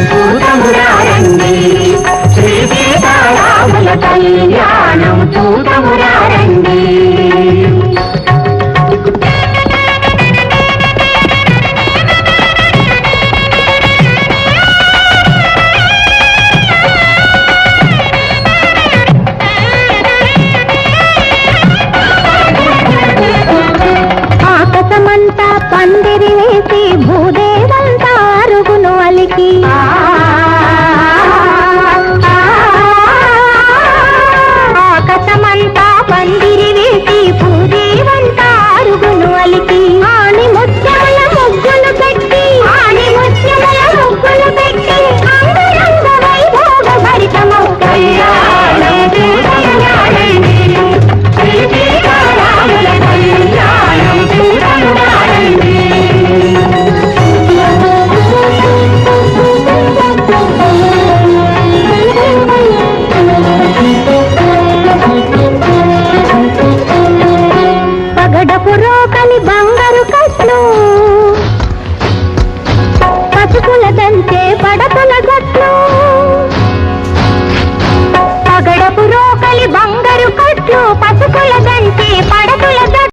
చూతమురారండి శ్రీ సీతారాముల కళ్యాణం చూతమురారండి ఆకాశమంతా పందిరి వేసి భూదేవంతా అరుగును అలికి ఆకాశమంతా పందిరి వేసి భూదేవంతా అరుగును అలికి ఆని ముత్యముల ముగ్గులు పెట్టి అంగరంగ వైభోగ భరితమౌ కళ్యాణం చూతమురారండి శ్రీ సీతారాముల కళ్యాణం చూతమురారండి పగడపు రోకలి బంగారు కట్లు పసుపుల దంచే పడకల గట్లు